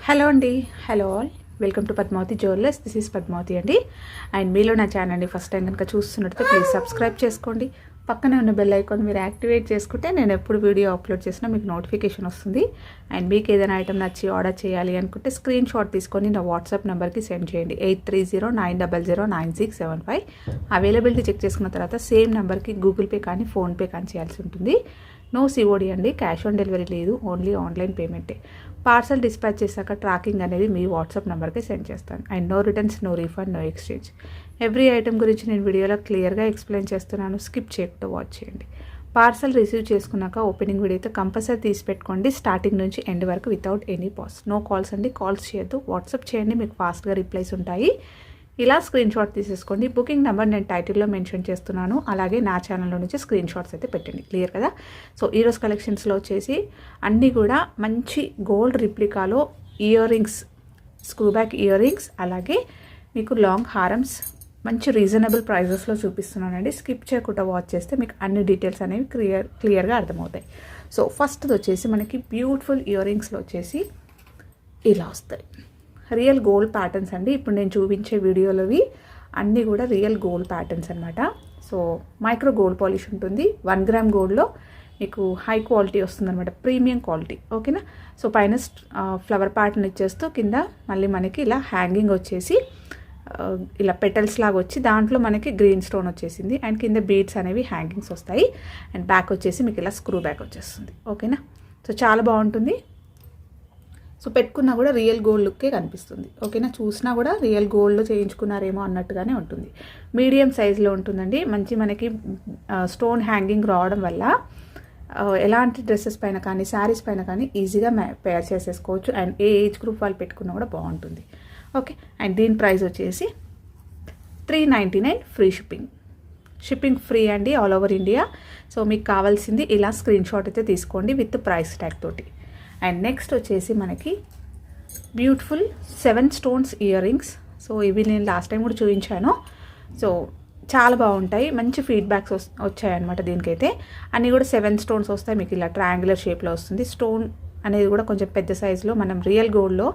Hello అండి, hello all, welcome to Padmavathi jewellers. This is Padmavathi అండి. And మీలో నా ఛానల్ని ఫస్ట్ టైం కనుక చూస్తున్నట్టు ప్లీజ్ సబ్స్క్రైబ్ చేసుకోండి. పక్కనే ఉన్న బెల్ ఐకాన్ మీరు యాక్టివేట్ చేసుకుంటే నేను ఎప్పుడు వీడియో అప్లోడ్ చేసినా మీకు నోటిఫికేషన్ వస్తుంది. అండ్ మీకు ఏదైనా ఐటమ్ నచ్చి ఆర్డర్ చేయాలి అనుకుంటే స్క్రీన్ షాట్ తీసుకొని నా వాట్సాప్ నెంబర్కి సెండ్ చేయండి. 8309009675. అవైలబిలిటీ చెక్ చేసుకున్న తర్వాత సేమ్ నెంబర్కి గూగుల్ పే కానీ ఫోన్పే కానీ చేయాల్సి ఉంటుంది. నో సిఓడి అండి, క్యాష్ ఆన్ డెలివరీ లేదు, ఓన్లీ ఆన్లైన్ పేమెంటే. పార్సల్ డిస్పాచ్ చేశాక ట్రాకింగ్ అనేది మీ వాట్సాప్ నెంబర్కి సెండ్ చేస్తాను. And no returns, no refund, no exchange. Every item గురించి నేను వీడియోలో క్లియర్గా ఎక్స్ప్లెయిన్ చేస్తున్నాను, స్కిప్ చేయకుండా వాచ్ చేయండి. పార్సల్ రిసీవ్ చేసుకున్నాక ఓపెనింగ్ వీడియో అయితే కంపల్సరీ తీసి పెట్టుకోండి, స్టార్టింగ్ నుంచి ఎండ్ వరకు without any pause. No calls అండి, కాల్స్ చేయొద్దు, వాట్సాప్ చేయండి, మీకు ఫాస్ట్గా రిప్లైస్ ఉంటాయి. ఇలా స్క్రీన్ షాట్ తీసేసుకోండి. బుకింగ్ నెంబర్ నేను టైటిల్లో మెన్షన్ చేస్తున్నాను, అలాగే నా ఛానల్లో నుంచి స్క్రీన్ షాట్స్ అయితే పెట్టండి. క్లియర్ కదా? సో ఈరోజు కలెక్షన్స్లో వచ్చేసి అన్నీ కూడా మంచి గోల్డ్ రిప్లికాలో ear rings, screw back ear rings, అలాగే మీకు లాంగ్ హారమ్స్ మంచి రీజనబుల్ ప్రైజెస్లో చూపిస్తున్నానండి. స్కిప్ చేయకుండా వాచ్ చేస్తే మీకు అన్ని డీటెయిల్స్ అనేవి క్లియర్గా అర్థమవుతాయి. సో ఫస్ట్ది వచ్చేసి మనకి బ్యూటిఫుల్ ఇయర్ రింగ్స్లో వచ్చేసి ఇలా వస్తాయి. రియల్ గోల్డ్ ప్యాటర్న్స్ అండి. ఇప్పుడు నేను చూపించే వీడియోలోవి అన్నీ కూడా రియల్ గోల్డ్ ప్యాటర్న్స్ అనమాట. సో మైక్రో గోల్డ్ పాలిష్ ఉంటుంది. 1 గ్రామ్ గోల్డ్లో మీకు హై క్వాలిటీ వస్తుంది అనమాట, ప్రీమియం క్వాలిటీ. ఓకేనా? సో పైన ఫ్లవర్ ప్యాటర్న్ ఇచ్చేస్తూ కింద మళ్ళీ మనకి ఇలా హ్యాంగింగ్ వచ్చేసి ఇలా పెటల్స్ లాగా వచ్చి దాంట్లో మనకి గ్రీన్ స్టోన్ వచ్చేసింది. అండ్ కింద బీడ్స్ అనేవి హ్యాంగింగ్స్ వస్తాయి. అండ్ బ్యాక్ వచ్చేసి మీకు ఇలా స్క్రూ బ్యాక్ వచ్చేస్తుంది. ఓకేనా? సో చాలా బాగుంటుంది. సో పెట్టుకున్నా కూడా రియల్ గోల్డ్ లుక్కే కనిపిస్తుంది. ఓకేనా? చూసినా కూడా రియల్ గోల్డ్లో చేయించుకున్నారేమో అన్నట్టుగానే ఉంటుంది. మీడియం సైజులో ఉంటుందండి. మంచి మనకి స్టోన్ హ్యాంగింగ్ రావడం వల్ల ఎలాంటి డ్రెస్సెస్ పైన కానీ శారీస్ పైన కానీ ఈజీగా పేర్ చేసేసుకోవచ్చు. అండ్ ఏ ఏజ్ గ్రూప్ వాళ్ళు పెట్టుకున్నా కూడా బాగుంటుంది. ఓకే. అండ్ దీని ప్రైస్ వచ్చేసి 399 ఫ్రీ షిప్పింగ్. షిప్పింగ్ ఫ్రీ అండి, ఆల్ ఓవర్ ఇండియా. సో మీకు కావాల్సింది ఇలా స్క్రీన్ షాట్ అయితే తీసుకోండి విత్ ప్రైస్ ట్యాగ్ తోటి. అండ్ నెక్స్ట్ వచ్చేసి మనకి beautiful 7 stones year rings. So ఇవి నేను లాస్ట్ టైం కూడా చూపించాను. సో చాలా బాగుంటాయి, మంచి ఫీడ్బ్యాక్స్ వచ్చాయన్నమాట. దీనికైతే అన్నీ కూడా 7 స్టోన్స్ వస్తాయి. మీకు ఇలా ట్రయాంగులర్ షేప్లో వస్తుంది. స్టోన్ అనేది కూడా కొంచెం పెద్ద సైజులో, మనం రియల్ గోల్డ్లో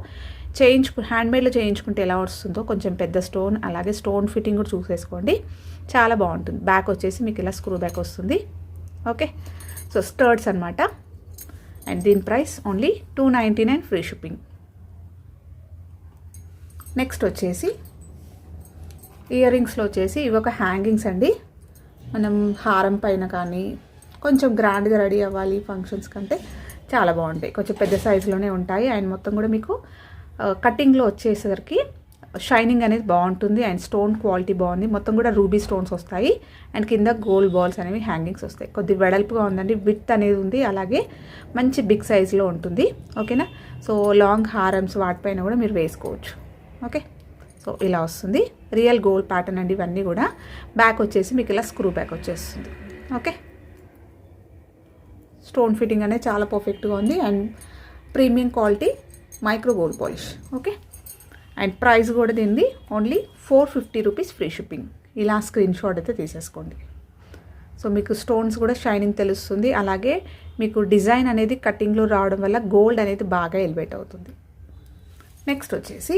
హ్యాండ్మేడ్లో చేయించుకుంటే ఎలా వస్తుందో కొంచెం పెద్ద స్టోన్, అలాగే స్టోన్ ఫిట్టింగ్ కూడా చూసేసుకోండి, చాలా బాగుంటుంది. బ్యాక్ వచ్చేసి మీకు ఇలా స్క్రూ బ్యాక్ వస్తుంది. ఓకే. సో స్టర్ట్స్ అనమాట. అండ్ దీని price only 299 free shipping. Next వచ్చేసి ఇయర్ రింగ్స్లో వచ్చేసి ఇవి ఒక హ్యాంగింగ్స్ అండి. మనం హారం పైన కానీ కొంచెం గ్రాండ్గా రెడీ అవ్వాలి ఫంక్షన్స్ కంటే చాలా బాగుంటాయి. కొంచెం పెద్ద సైజులోనే ఉంటాయి. అండ్ మొత్తం కూడా మీకు కటింగ్లో వచ్చేసరికి షైనింగ్ అనేది బాగుంటుంది. అండ్ స్టోన్ క్వాలిటీ బాగుంది. మొత్తం కూడా రూబీ స్టోన్స్ వస్తాయి. అండ్ కింద గోల్డ్ బాల్స్ అనేవి హ్యాంగింగ్స్ వస్తాయి. కొద్దిగా వెడల్పుగా ఉందండి, విడ్త్ అనేది ఉంది, అలాగే మంచి బిగ్ సైజులో ఉంటుంది. ఓకేనా? సో లాంగ్ హారమ్స్ వాటిపైన కూడా మీరు వేసుకోవచ్చు. ఓకే. సో ఇలా వస్తుంది. రియల్ గోల్డ్ ప్యాటర్న్ అండి ఇవన్నీ కూడా. బ్యాక్ వచ్చేసి మీకు ఇలా స్క్రూ బ్యాక్ వచ్చేస్తుంది. ఓకే. స్టోన్ ఫిట్టింగ్ అనేది చాలా పర్ఫెక్ట్గా ఉంది. And premium quality micro gold polish. Okay. And price కూడా దీనిది ఓన్లీ 450 రూపీస్ ఫ్రీ షిప్పింగ్. ఇలా స్క్రీన్ షాట్ అయితే తీసేసుకోండి. సో మీకు స్టోన్స్ కూడా షైనింగ్ తెలుస్తుంది, అలాగే మీకు డిజైన్ అనేది కటింగ్లో రావడం వల్ల గోల్డ్ అనేది బాగా ఎలివేట్ అవుతుంది. నెక్స్ట్ వచ్చేసి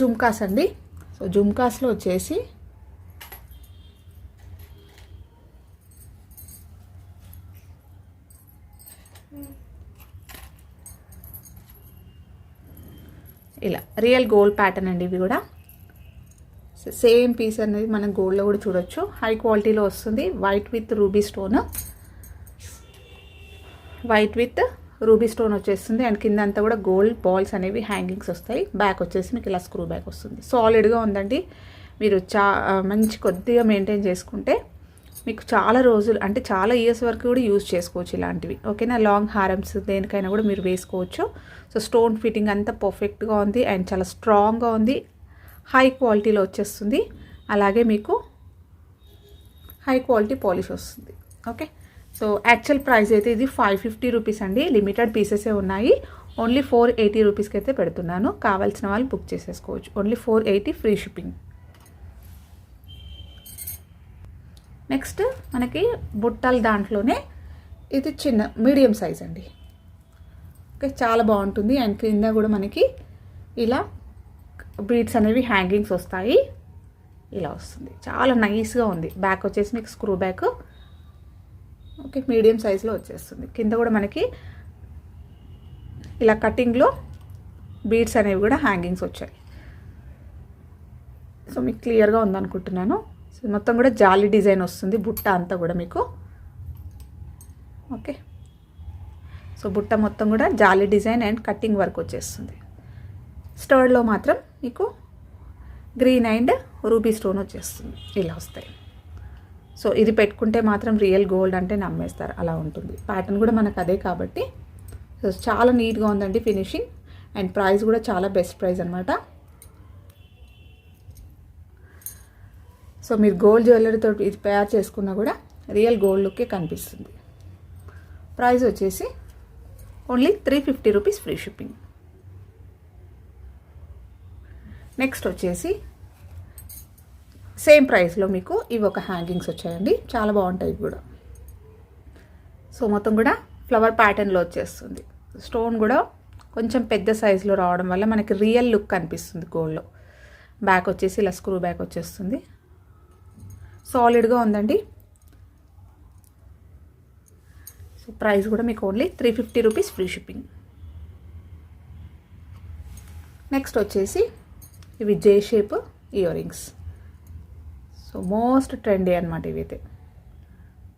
జుమ్కాస్ అండి. సో జుమ్కాస్లో వచ్చేసి ఇలా రియల్ గోల్డ్ ప్యాటర్న్ అండి ఇవి కూడా. సేమ్ పీస్ అనేది మనం గోల్డ్లో కూడా చూడొచ్చు. హై క్వాలిటీలో వస్తుంది. వైట్ విత్ రూబీ స్టోన్ వచ్చేస్తుంది. అండ్ కింద అంతా కూడా గోల్డ్ బాల్స్ అనేవి హ్యాంగింగ్స్ వస్తాయి. బ్యాక్ వచ్చేసి మీకు ఇలా స్క్రూ బ్యాక్ వస్తుంది. సాలిడ్గా ఉందండి. మీరు మంచి కొద్దిగా మెయింటైన్ చేసుకుంటే మీకు చాలా రోజులు అంటే చాలా ఇయర్స్ వరకు కూడా యూజ్ చేసుకోవచ్చు ఇలాంటివి. ఓకేనా? లాంగ్ హారమ్స్ దేనికైనా కూడా మీరు వేసుకోవచ్చు. సో స్టోన్ ఫిట్టింగ్ అంతా పర్ఫెక్ట్గా ఉంది. అండ్ చాలా స్ట్రాంగ్గా ఉంది. హై క్వాలిటీలో వచ్చేస్తుంది. అలాగే మీకు హై క్వాలిటీ పాలిష్ వస్తుంది. ఓకే. సో యాక్చువల్ ప్రైస్ అయితే ఇది 550 రూపీస్ అండి. లిమిటెడ్ పీసెసే ఉన్నాయి. ఓన్లీ 480 రూపీస్కి అయితే పెడుతున్నాను. కావాల్సిన వాళ్ళు బుక్ చేసేసుకోవచ్చు. Only 480 free shipping. నెక్స్ట్ మనకి బుట్టల దాంట్లోనే ఇది చిన్న మీడియం సైజ్ అండి. ఓకే, చాలా బాగుంటుంది. అండ్ కింద కూడా మనకి ఇలా బీడ్స్ అనేవి హ్యాంగింగ్స్ వస్తాయి. ఇలా వస్తుంది, చాలా నైస్గా ఉంది. బ్యాక్ వచ్చేసి మీకు స్క్రూ బ్యాక్. ఓకే, మీడియం సైజులో వచ్చేస్తుంది. కింద కూడా మనకి ఇలా కటింగ్లో బీడ్స్ అనేవి కూడా హ్యాంగింగ్స్ వచ్చాయి. సో మీకు క్లియర్గా ఉందనుకుంటున్నాను. సో మొత్తం కూడా జాలీ డిజైన్ వస్తుంది బుట్ట అంతా కూడా మీకు. ఓకే, సో బుట్ట మొత్తం కూడా జాలీ డిజైన్ అండ్ కటింగ్ వర్క్ వచ్చేస్తుంది. స్టర్డ్లో మాత్రం మీకు గ్రీన్ అండ్ రూబీ స్టోన్ వచ్చేస్తుంది. ఇలా వస్తాయి. సో ఇది పెట్టుకుంటే మాత్రం రియల్ గోల్డ్ అంటే నమ్మేస్తారు, అలా ఉంటుంది. ప్యాటర్న్ కూడా మనకు అదే కాబట్టి సో చాలా నీట్గా ఉందండి ఫినిషింగ్. అండ్ ప్రైస్ కూడా చాలా బెస్ట్ ప్రైస్ అనమాట. సో మీరు గోల్డ్ జ్యువెలరీతో ఇది తయారు చేసుకున్నా కూడా రియల్ గోల్డ్ లుక్కే కనిపిస్తుంది. ప్రైస్ వచ్చేసి only 350 rupees free shipping. Next వచ్చేసి సేమ్ ప్రైస్లో మీకు ఇవి ఒక హ్యాంగింగ్స్ వచ్చాయండి, చాలా బాగుంటాయి కూడా. సో మొత్తం కూడా ఫ్లవర్ ప్యాటర్న్లో వచ్చేస్తుంది. స్టోన్ కూడా కొంచెం పెద్ద సైజులో రావడం వల్ల మనకి రియల్ లుక్ కనిపిస్తుంది గోల్డ్లో. బ్యాక్ వచ్చేసి ఇలా స్క్రూ బ్యాక్ వచ్చేస్తుంది. సాలిడ్గా ఉందండి. సో ప్రైస్ కూడా మీకు only 350 rupees free shipping. Next వచ్చేసి ఇవి J shape ear rings. So most trendy అనమాట ఇవైతే.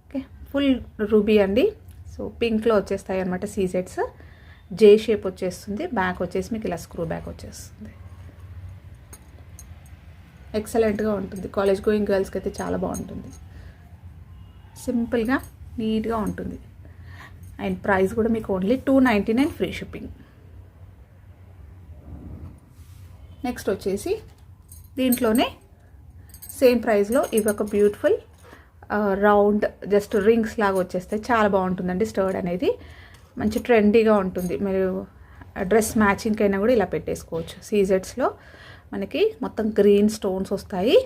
ఓకే, ఫుల్ రూబీ అండి. సో పింక్లో వచ్చేస్తాయి అనమాట సీజెట్స్. జే షేప్ వచ్చేస్తుంది. బ్యాక్ వచ్చేసి మీకు ఇలా స్క్రూ బ్యాక్ వచ్చేస్తుంది. ఎక్సలెంట్గా ఉంటుంది. కాలేజ్ గోయింగ్ గర్ల్స్కి అయితే చాలా బాగుంటుంది. సింపుల్గా నీట్గా ఉంటుంది. అండ్ ప్రైస్ కూడా మీకు ఓన్లీ 299 ఫ్రీ షిప్పింగ్. నెక్స్ట్ వచ్చేసి దీంట్లోనే సేమ్ ప్రైస్లో ఇవి ఒక బ్యూటిఫుల్ రౌండ్ జస్ట్ రింగ్స్ లాగా వచ్చేస్తాయి. చాలా బాగుంటుందండి. స్టర్డ్ అనేది మంచి ట్రెండీగా ఉంటుంది. మీరు డ్రెస్ మ్యాచింగ్ అయినా కూడా ఇలా పెట్టేసుకోవచ్చు. సీజెట్స్లో మనకి మొత్తం గ్రీన్ స్టోన్స్ వస్తాయి.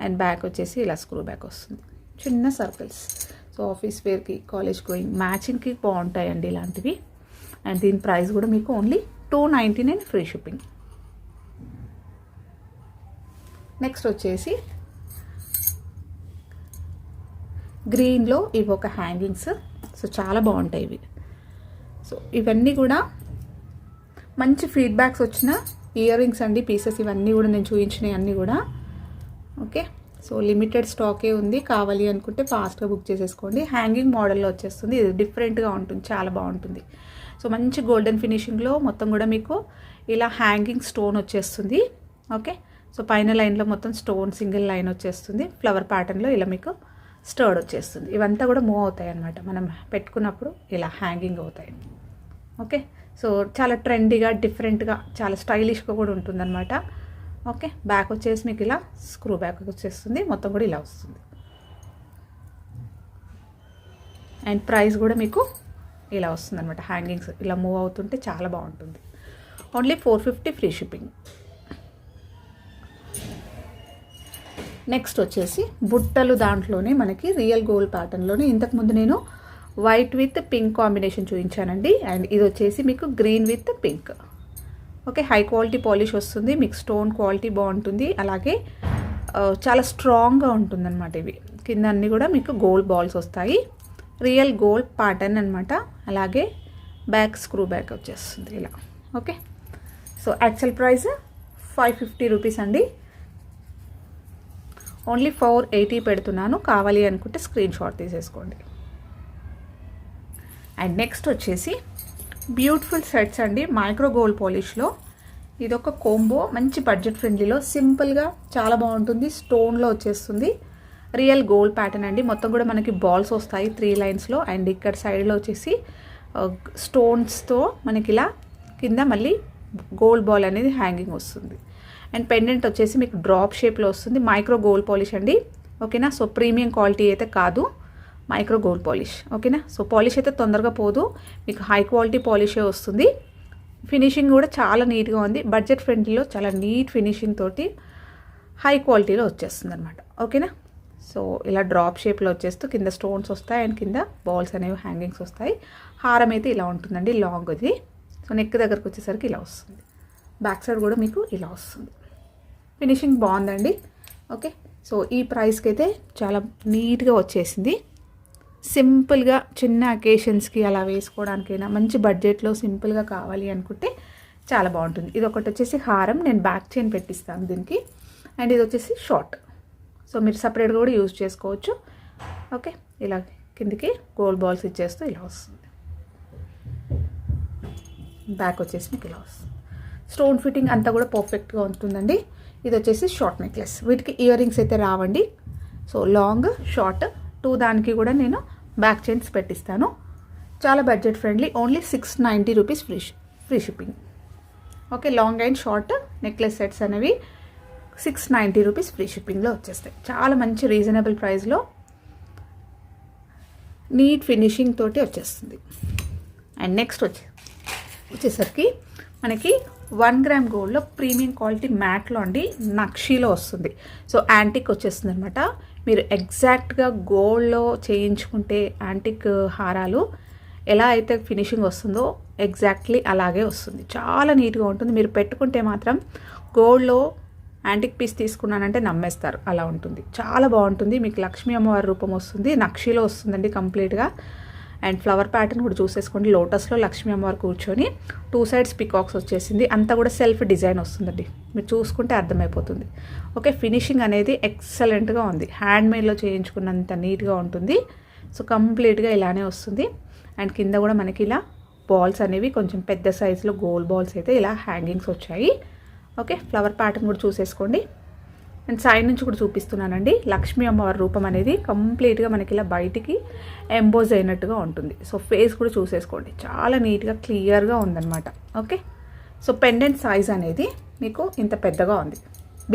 అండ్ బ్యాక్ వచ్చేసి ఇలా స్క్రూ బ్యాక్ వస్తుంది. చిన్న సర్కిల్స్. సో ఆఫీస్ వేర్కి, కాలేజ్ గోయింగ్ మ్యాచింగ్కి బాగుంటాయండి ఇలాంటివి. అండ్ దీని ప్రైస్ కూడా మీకు ఓన్లీ 299 ఫ్రీ షిప్పింగ్. నెక్స్ట్ వచ్చేసి గ్రీన్లో ఇవి ఒక హ్యాంగింగ్స్. సో చాలా బాగుంటాయి ఇవి. సో ఇవన్నీ కూడా మంచి ఫీడ్బ్యాక్స్ వచ్చిన ఇయర్ రింగ్స్ అండి. పీసెస్ ఇవన్నీ కూడా నేను చూపించినవి అన్నీ కూడా. ఓకే, సో లిమిటెడ్ స్టాకే ఉంది. కావాలి అనుకుంటే ఫాస్ట్గా బుక్ చేసేసుకోండి. హ్యాంగింగ్ మోడల్లో వచ్చేస్తుంది. ఇది డిఫరెంట్గా ఉంటుంది, చాలా బాగుంటుంది. సో మంచి గోల్డెన్ ఫినిషింగ్లో మొత్తం కూడా మీకు ఇలా హ్యాంగింగ్ స్టోన్ వచ్చేస్తుంది. ఓకే, సో పైన లైన్లో మొత్తం స్టోన్ సింగిల్ లైన్ వచ్చేస్తుంది. ఫ్లవర్ ప్యాటర్న్లో ఇలా మీకు స్టర్డ్ వచ్చేస్తుంది. ఇవంతా కూడా మూవ్ అవుతాయి అన్నమాట. మనం పెట్టుకున్నప్పుడు ఇలా హ్యాంగింగ్ అవుతాయి. ఓకే, సో చాలా ట్రెండీగా, డిఫరెంట్గా, చాలా స్టైలిష్గా కూడా ఉంటుందన్నమాట. ఓకే, బ్యాక్ వచ్చేసి మీకు ఇలా స్క్రూ బ్యాక్ వచ్చేస్తుంది. మొత్తం కూడా ఇలా వస్తుంది. అండ్ ప్రైస్ కూడా మీకు ఇలా వస్తుంది అనమాట. హ్యాంగింగ్స్ ఇలా మూవ్ అవుతుంటే చాలా బాగుంటుంది. Only 450 free shipping. నెక్స్ట్ వచ్చేసి బుట్టలు. దాంట్లోనే మనకి రియల్ గోల్డ్ ప్యాటర్న్లోనే ఇంతకుముందు నేను వైట్ విత్ పింక్ కాంబినేషన్ చూపించానండి. అండ్ ఇది వచ్చేసి మీకు green with pink. Okay, high quality polish వస్తుంది. మీకు స్టోన్ క్వాలిటీ బాగుంటుంది. అలాగే చాలా స్ట్రాంగ్గా ఉంటుంది అనమాట. ఇవి కింద అన్నీ కూడా మీకు గోల్డ్ బాల్స్ వస్తాయి. రియల్ గోల్డ్ ప్యాటర్న్ అనమాట. అలాగే బ్యాక్ స్క్రూ బ్యాక్ వచ్చేస్తుంది ఇలా. Okay, so actual price 550 rupees అండి. ఓన్లీ 480 పెడుతున్నాను. కావాలి అనుకుంటే స్క్రీన్ షాట్ తీసేసుకోండి. అండ్ నెక్స్ట్ వచ్చేసి బ్యూటిఫుల్ సెట్స్ అండి. మైక్రో గోల్డ్ పాలిష్లో ఇదొక కోంబో. మంచి బడ్జెట్ ఫ్రెండ్లీలో సింపుల్గా చాలా బాగుంటుంది. స్టోన్లో వచ్చేస్తుంది. రియల్ గోల్డ్ ప్యాటర్న్ అండి. మొత్తం కూడా మనకి బాల్స్ వస్తాయి 3 లైన్స్లో. అండ్ ఇక్కడ సైడ్లో వచ్చేసి స్టోన్స్తో మనకి ఇలా కింద మళ్ళీ గోల్డ్ బాల్ అనేది హ్యాంగింగ్ వస్తుంది. అండ్ పెండెంట్ వచ్చేసి మీకు డ్రాప్ షేప్లో వస్తుంది. మైక్రో గోల్డ్ పాలిష్ అండి. ఓకేనా, సో ప్రీమియం క్వాలిటీ అయితే కాదు, మైక్రో గోల్డ్ పాలిష్. ఓకేనా, సో పాలిష్ అయితే తొందరగా పోదు, మీకు హై క్వాలిటీ పాలిషే వస్తుంది. ఫినిషింగ్ కూడా చాలా నీట్గా ఉంది. బడ్జెట్ ఫ్రెండ్లీలో చాలా నీట్ ఫినిషింగ్ తోటి హై క్వాలిటీలో వచ్చేస్తుంది అనమాట. ఓకేనా, సో ఇలా డ్రాప్ షేప్లో వచ్చేస్తూ కింద స్టోన్స్ వస్తాయి. అండ్ కింద బాల్స్ అనేవి హ్యాంగింగ్స్ వస్తాయి. హారం అయితే ఇలా ఉంటుందండి, లాంగ్ ఇది. సో నెక్ దగ్గరకు వచ్చేసరికి ఇలా వస్తుంది, బ్యాక్ సైడ్ కూడా మీకు ఇలా వస్తుంది. ఫినిషింగ్ బాగుందండి. ఓకే, సో ఈ ప్రైస్కి అయితే చాలా నీట్గా వచ్చేసింది. సింపుల్గా చిన్న అకేషన్స్కి అలా వేసుకోవడానికైనా మంచి బడ్జెట్లో సింపుల్గా కావాలి అనుకుంటే చాలా బాగుంటుంది. ఇది ఒకటి వచ్చేసి హారం, నేను బ్యాక్ చైన్ పెట్టిస్తాను దీనికి. అండ్ ఇది వచ్చేసి షార్ట్, సో మీరు సపరేట్గా కూడా యూజ్ చేసుకోవచ్చు. ఓకే, ఇలా కిందికి గోల్డ్ బాల్స్ ఇచ్చేస్తూ ఇలా వస్తుంది. బ్యాక్ వచ్చేసి మీకు ఇలా వస్తుంది. స్టోన్ ఫిట్టింగ్ అంతా కూడా పర్ఫెక్ట్గా ఉంటుందండి. ఇది వచ్చేసి షార్ట్ నెక్లెస్. వీటికి ఇయర్ రింగ్స్ అయితే రావండి. సో లాంగ్ షార్ట్ టూ దానికి కూడా నేను బ్యాక్ చైన్స్ పెట్టిస్తాను. చాలా budget friendly, only 690 rupees free shipping. Okay, long and short necklace sets అనేవి 690 రూపీస్ ఫ్రీ షిప్పింగ్లో వచ్చేస్తాయి. చాలా మంచి రీజనబుల్ ప్రైస్లో నీట్ ఫినిషింగ్ తోటి వచ్చేస్తుంది. అండ్ నెక్స్ట్ వచ్చేసరికి మనకి 1 గ్రామ్ గోల్డ్లో ప్రీమియం క్వాలిటీ మ్యాట్లో అండి, నక్షీలో వస్తుంది. సో యాంటిక్ వచ్చేస్తుంది అనమాట. మీరు ఎగ్జాక్ట్గా గోల్డ్లో చేయించుకుంటే యాంటిక్ హారాలు ఎలా అయితే ఫినిషింగ్ వస్తుందో ఎగ్జాక్ట్లీ అలాగే వస్తుంది. చాలా నీట్గా ఉంటుంది. మీరు పెట్టుకుంటే మాత్రం గోల్డ్లో యాంటిక్ పీస్ తీసుకున్నానంటే నమ్మేస్తారు, అలా ఉంటుంది. చాలా బాగుంటుంది. మీకు లక్ష్మీ అమ్మవారి రూపం వస్తుంది, నక్షీలో వస్తుందండి కంప్లీట్గా. అండ్ ఫ్లవర్ ప్యాటర్న్ కూడా చూసేసుకోండి. లోటస్లో లక్ష్మీ అమ్మవారు కూర్చొని 2 సైడ్స్ పికాక్స్ వచ్చేసింది. అంతా కూడా సెల్ఫ్ డిజైన్ వస్తుందండి, మీరు చూసుకుంటే అర్థమైపోతుంది. ఓకే, ఫినిషింగ్ అనేది ఎక్సలెంట్గా ఉంది. హ్యాండ్మేడ్లో చేయించుకున్నంత నీట్గా ఉంటుంది. సో కంప్లీట్గా ఇలానే వస్తుంది. అండ్ కింద కూడా మనకి ఇలా బాల్స్ అనేవి కొంచెం పెద్ద సైజులో గోల్డ్ బాల్స్ అయితే ఇలా హ్యాంగింగ్స్ వచ్చాయి. ఓకే, ఫ్లవర్ ప్యాటర్న్ కూడా చూసేసుకోండి. అండ్ సైడ్ నుంచి కూడా చూపిస్తున్నానండి. లక్ష్మీ అమ్మవారి రూపం అనేది కంప్లీట్గా మనకి ఇలా బయటికి ఎంబోజ్ అయినట్టుగా ఉంటుంది. సో ఫేస్ కూడా చూసేసుకోండి, చాలా నీట్గా క్లియర్గా ఉందన్నమాట. ఓకే, సో పెండెంట్ సైజ్ అనేది మీకు ఇంత పెద్దగా ఉంది,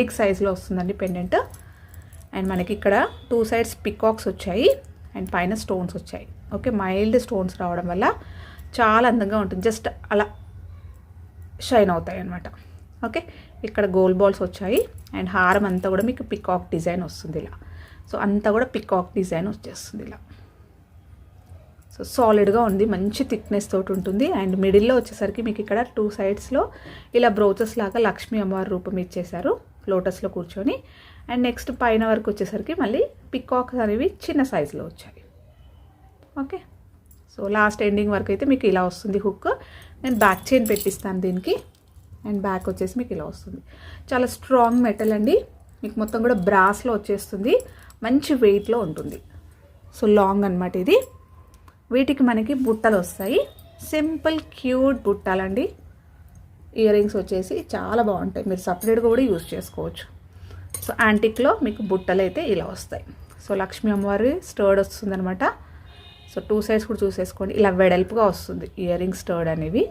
బిగ్ సైజ్లో వస్తుందండి పెండెంట్. అండ్ మనకి ఇక్కడ 2 సైడ్స్ పికాక్స్ వచ్చాయి అండ్ పైన స్టోన్స్ వచ్చాయి. ఓకే, మైల్డ్ స్టోన్స్ రావడం వల్ల చాలా అందంగా ఉంటుంది. జస్ట్ అలా షైన్ అవుతాయి అన్నమాట. ఓకే, ఇక్కడ గోల్డ్ బాల్స్ వచ్చాయి అండ్ హారం అంతా కూడా మీకు పికాక్ డిజైన్ వస్తుంది ఇలా. సో అంతా కూడా పికాక్ డిజైన్ వచ్చేస్తుంది ఇలా. సో సాలిడ్గా ఉంది, మంచి థిక్నెస్ తోటి ఉంటుంది. అండ్ మిడిల్లో వచ్చేసరికి మీకు ఇక్కడ 2 సైడ్స్లో ఇలా బ్రోచెస్ లాగా లక్ష్మీ అమ్మవారి రూపం ఇచ్చేసారు లోటస్లో కూర్చొని. అండ్ నెక్స్ట్ పైన వరకు వచ్చేసరికి మళ్ళీ పికాక్స్ అనేవి చిన్న సైజులో వచ్చాయి. ఓకే, సో లాస్ట్ ఎండింగ్ వరకు అయితే మీకు ఇలా వస్తుంది హుక్. నేను బ్యాక్ చైన్ పెట్టిస్తాను దీనికి. అండ్ బ్యాక్ వచ్చేసి మీకు ఇలా వస్తుంది. చాలా స్ట్రాంగ్ మెటల్ అండి, మీకు మొత్తం కూడా బ్రాస్లో వచ్చేస్తుంది, మంచి వెయిట్లో ఉంటుంది. సో లాంగ్ అనమాట ఇది. వీటికి మనకి బుట్టలు వస్తాయి, సింపుల్ క్యూట్ బుట్టాలండి. ఇయర్ రింగ్స్ వచ్చేసి చాలా బాగుంటాయి, మీరు సపరేట్గా కూడా యూజ్ చేసుకోవచ్చు. సో యాంటిక్లో మీకు బుట్టలు అయితే ఇలా వస్తాయి. సో లక్ష్మీ అమ్మవారి స్టర్డ్ వస్తుంది అనమాట. సో 2 సైడ్స్ కూడా చూసేసుకోండి, ఇలా వెడల్పుగా వస్తుంది ఇయర్ రింగ్ స్టర్డ్ అనేవి.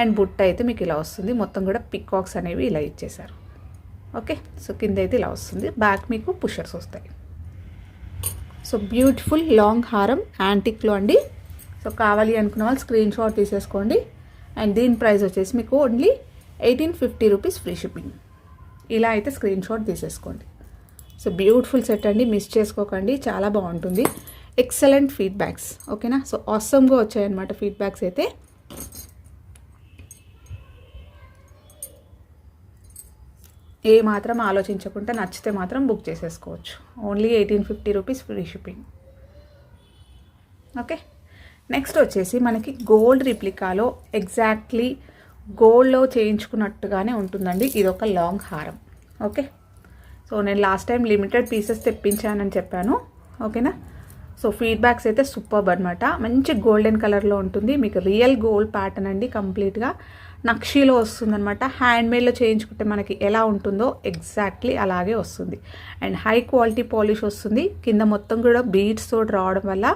అండ్ బుట్ట అయితే మీకు ఇలా వస్తుంది, మొత్తం కూడా పికాక్స్ అనేవి ఇలా ఇచ్చేసారు. ఓకే, సో కింద అయితే ఇలా వస్తుంది, బ్యాక్ మీకు పుషర్స్ వస్తాయి. సో బ్యూటిఫుల్ లాంగ్ హారం యాంటిక్లో అండి. సో కావాలి అనుకున్న వాళ్ళు స్క్రీన్ షాట్ తీసేసుకోండి. అండ్ దీని ప్రైస్ వచ్చేసి మీకు ఓన్లీ 1850 రూపీస్ ఫ్రీ షిప్పింగ్. ఇలా అయితే స్క్రీన్ షాట్ తీసేసుకోండి. సో బ్యూటిఫుల్ సెట్ అండి, మిస్ చేసుకోకండి, చాలా బాగుంటుంది. Excellent feedbacks. ఓకేనా, సో ఆసమ్గా వచ్చాయన్నమాట ఫీడ్బ్యాక్స్ అయితే. ఏ మాత్రం ఆలోచించకుండా నచ్చితే మాత్రం బుక్ చేసేసుకోవచ్చు. Only 1850 rupees free shipping. Okay, next వచ్చేసి మనకి గోల్డ్ రిప్లికాలో ఎగ్జాక్ట్లీ గోల్డ్లో చేయించుకున్నట్టుగానే ఉంటుందండి. ఇది ఒక లాంగ్ హారం. ఓకే, సో నేను లాస్ట్ టైం లిమిటెడ్ పీసెస్ తెప్పించానని చెప్పాను. ఓకేనా, సో ఫీడ్బ్యాక్స్ అయితే సూపర్బ్ అనమాట. మంచి గోల్డెన్ కలర్లో ఉంటుంది, మీకు రియల్ గోల్డ్ ప్యాటర్న్ అండి. కంప్లీట్గా నక్షీలో వస్తుందన్నమాట. హ్యాండ్మేడ్లో చేయించుకుంటే మనకి ఎలా ఉంటుందో ఎగ్జాక్ట్లీ అలాగే వస్తుంది. అండ్ హై క్వాలిటీ పాలిష్ వస్తుంది. కింద మొత్తం కూడా బీడ్స్ తోటి రావడం వల్ల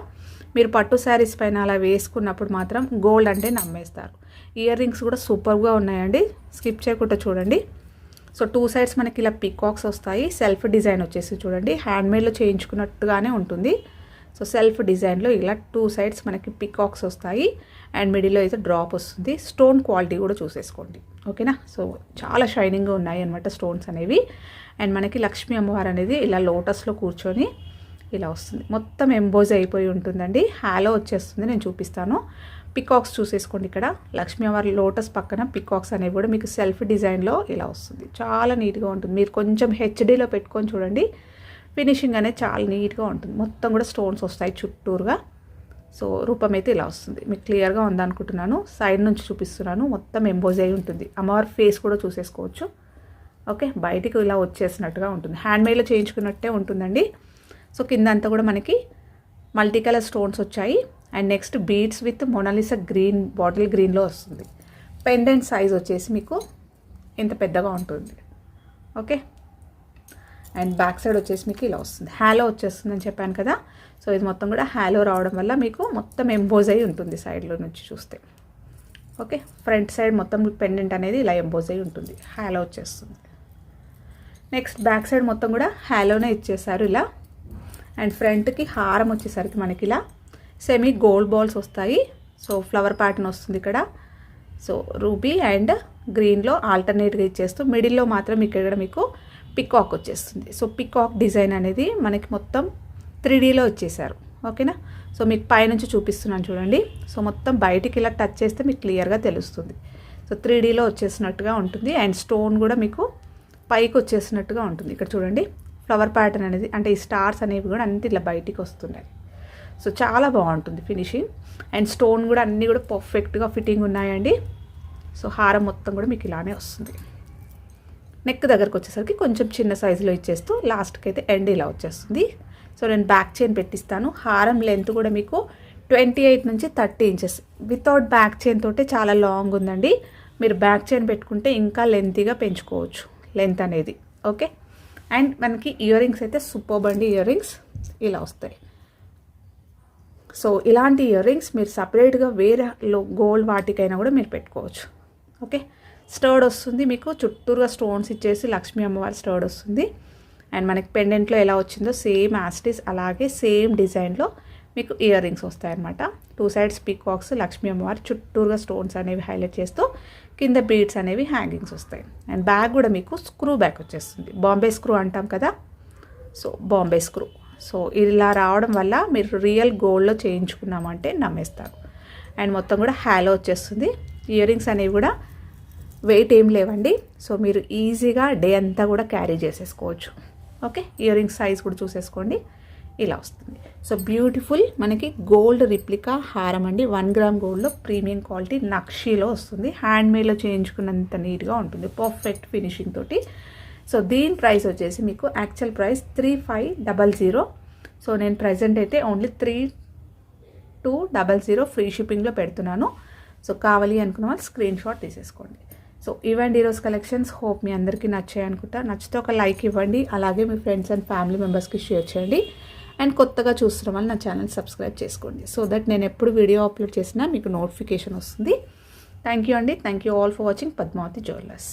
మీరు పట్టు శారీస్ పైన అలా వేసుకున్నప్పుడు మాత్రం గోల్డ్ అంటే నమ్మేస్తారు. ఇయర్ రింగ్స్ కూడా సూపర్గా ఉన్నాయండి, స్కిప్ చేయకుండా చూడండి. సో 2 సైడ్స్ మనకి ఇలా పికాక్స్ వస్తాయి, సెల్ఫ్ డిజైన్ వచ్చేసి చూడండి, హ్యాండ్మేడ్లో చేయించుకున్నట్టుగానే ఉంటుంది. సో సెల్ఫ్ డిజైన్లో ఇలా 2 సైడ్స్ మనకి పికాక్స్ వస్తాయి అండ్ మిడిల్లో అయితే డ్రాప్ వస్తుంది. స్టోన్ క్వాలిటీ కూడా చూసేసుకోండి. ఓకేనా, సో చాలా షైనింగ్గా ఉన్నాయి అనమాట స్టోన్స్ అనేవి. అండ్ మనకి లక్ష్మీ అమ్మవారు అనేది ఇలా లోటస్లో కూర్చొని ఇలా వస్తుంది, మొత్తం ఎంబోజ్ అయిపోయి ఉంటుందండి. హాలో వచ్చేస్తుంది, నేను చూపిస్తాను. పికాక్స్ చూసేసుకోండి. ఇక్కడ లక్ష్మీ అమ్మవారి లోటస్ పక్కన పికాక్స్ అనేవి కూడా మీకు సెల్ఫ్ డిజైన్లో ఇలా వస్తుంది. చాలా నీట్గా ఉంటుంది. మీరు కొంచెం హెచ్డీలో పెట్టుకొని చూడండి, ఫినిషింగ్ అనేది చాలా నీట్గా ఉంటుంది. మొత్తం కూడా స్టోన్స్ వస్తాయి చుట్టూరుగా. సో రూపం అయితే ఇలా వస్తుంది. మీకు క్లియర్గా ఉందనుకుంటున్నాను. సైడ్ నుంచి చూపిస్తున్నాను. మొత్తం ఎంబోజ్ అయి ఉంటుంది. అమ్మవారి ఫేస్ కూడా చూసేసుకోవచ్చు. ఓకే, బయటికి ఇలా వచ్చేసినట్టుగా ఉంటుంది. హ్యాండ్మేడ్లో చేయించుకున్నట్టే ఉంటుందండి. సో కింద అంతా కూడా మనకి మల్టీ కలర్ స్టోన్స్ వచ్చాయి. And next beads with Mona Lisa green, bottle గ్రీన్లో వస్తుంది. పెండెంట్ సైజ్ వచ్చేసి మీకు ఇంత పెద్దగా ఉంటుంది. ఓకే, అండ్ బ్యాక్ సైడ్ వచ్చేసి మీకు ఇలా వస్తుంది. హ్యాలో వచ్చేస్తుందని చెప్పాను కదా. సో ఇది మొత్తం కూడా హ్యాలో రావడం వల్ల మీకు మొత్తం ఎంబోజ్ అయి ఉంటుంది సైడ్లో నుంచి చూస్తే. ఓకే, ఫ్రంట్ సైడ్ మొత్తం పెండెంట్ అనేది ఇలా ఎంబోజ్ అయి ఉంటుంది. హ్యాలో వచ్చేస్తుంది. నెక్స్ట్ బ్యాక్ సైడ్ మొత్తం కూడా హ్యాలోనే ఇచ్చేసారు ఇలా. అండ్ ఫ్రంట్కి హారం వచ్చేసరికి మనకి ఇలా సెమీ గోల్డ్ బాల్స్ వస్తాయి. సో ఫ్లవర్ ప్యాటర్న్ వస్తుంది ఇక్కడ. సో రూబీ అండ్ గ్రీన్లో ఆల్టర్నేట్గా ఇచ్చేస్తూ మిడిల్లో మాత్రం ఇక్కడ మీకు పికాక్ వచ్చేస్తుంది. సో పికాక్ డిజైన్ అనేది మనకి మొత్తం 3Dలో వచ్చేసారు. ఓకేనా. సో మీకు పైనుంచి చూపిస్తున్నాను చూడండి. సో మొత్తం బయటికి ఇలా టచ్ చేస్తే మీకు క్లియర్గా తెలుస్తుంది. సో 3Dలో వచ్చేసినట్టుగా ఉంటుంది. అండ్ స్టోన్ కూడా మీకు పైకి వచ్చేసినట్టుగా ఉంటుంది. ఇక్కడ చూడండి, ఫ్లవర్ ప్యాటర్న్ అనేది అంటే ఈ స్టార్స్ అనేవి కూడా అన్ని ఇలా బయటికి వస్తున్నాయి. సో చాలా బాగుంటుంది ఫినిషింగ్. అండ్ స్టోన్ కూడా అన్నీ కూడా పర్ఫెక్ట్గా ఫిట్టింగ్ ఉన్నాయండి. సో హారం మొత్తం కూడా మీకు ఇలానే వస్తుంది. నెక్ దగ్గరకు వచ్చేసరికి కొంచెం చిన్న సైజులో ఇచ్చేస్తూ లాస్ట్కి అయితే ఎండ్ ఇలా వచ్చేస్తుంది. సో నేను బ్యాక్ చైన్ పెట్టిస్తాను. హారం లెంత్ కూడా మీకు 28 నుంచి 30 ఇంచెస్. వితౌట్ బ్యాక్ చైన్ తోటే చాలా లాంగ్ ఉందండి. మీరు బ్యాక్ చైన్ పెట్టుకుంటే ఇంకా లెంతీగా పెంచుకోవచ్చు లెంత్ అనేది. ఓకే, అండ్ మనకి ఇయర్ రింగ్స్ అయితే సూపర్బ్ అండి. ఇయర్ రింగ్స్ ఇలా వస్తాయి. సో ఇలాంటి ఇయర్ రింగ్స్ మీరు సపరేట్గా వేరే గోల్డ్ వాటికైనా కూడా మీరు పెట్టుకోవచ్చు. ఓకే, స్టర్డ్ వస్తుంది మీకు, చుట్టూరుగా స్టోన్స్ ఇచ్చేసి లక్ష్మీ అమ్మవారి స్టర్డ్ వస్తుంది. అండ్ మనకి పెండెంట్లో ఎలా వచ్చిందో సేమ్ యాస్టిస్ అలాగే సేమ్ డిజైన్లో మీకు ఇయర్ రింగ్స్ వస్తాయన్నమాట. 2 సైడ్స్ పీకాక్స్, లక్ష్మీ అమ్మవారి చుట్టూరుగా స్టోన్స్ అనేవి హైలైట్ చేస్తూ కింద బీడ్స్ అనేవి హ్యాంగింగ్స్ వస్తాయి. అండ్ బ్యాగ్ కూడా మీకు స్క్రూ బ్యాక్ వచ్చేస్తుంది. బాంబే స్క్రూ అంటాం కదా. So Bombay screw. సో ఇలా రావడం వల్ల మీరు రియల్ గోల్డ్లో చేయించుకున్నామంటే నమ్మేస్తారు. అండ్ మొత్తం కూడా హ్యాలో వచ్చేస్తుంది. ఇయర్ రింగ్స్ అనేవి కూడా వెయిట్ ఏం లేవండి. సో మీరు ఈజీగా డే అంతా కూడా క్యారీ చేసేసుకోవచ్చు. ఓకే, ఇయర్ రింగ్స్ సైజ్ కూడా చూసేసుకోండి, ఇలా వస్తుంది. సో బ్యూటిఫుల్ మనకి గోల్డ్ రిప్లికా హారం అండి. 1 గ్రామ్ గోల్డ్లో ప్రీమియం క్వాలిటీ నక్షీలో వస్తుంది. హ్యాండ్మేడ్లో చేయించుకున్నంత నీట్గా ఉంటుంది, పర్ఫెక్ట్ ఫినిషింగ్ తోటి. సో దీని ప్రైస్ వచ్చేసి మీకు యాక్చువల్ ప్రైస్ 3500. సో నేను ప్రజెంట్ అయితే ఓన్లీ 3200 ఫ్రీ షిప్పింగ్లో పెడుతున్నాను. సో కావాలి అనుకున్న వాళ్ళు స్క్రీన్ షాట్ తీసేసుకోండి. సో ఇవ్వండి ఈరోజు కలెక్షన్స్. హోప్ మీ అందరికీ నచ్చాయి అనుకుంటా. నచ్చితే ఒక లైక్ ఇవ్వండి, అలాగే మీ ఫ్రెండ్స్ అండ్ ఫ్యామిలీ మెంబర్స్కి షేర్ చేయండి. అండ్ కొత్తగా చూస్తున్న వాళ్ళు నా ఛానల్ సబ్స్క్రైబ్ చేసుకోండి. సో దట్ నేను ఎప్పుడు వీడియో అప్లోడ్ చేసినా మీకు నోటిఫికేషన్ వస్తుంది. థ్యాంక్ యూ అండి. Thank you all for watching Padmavathi jewellers.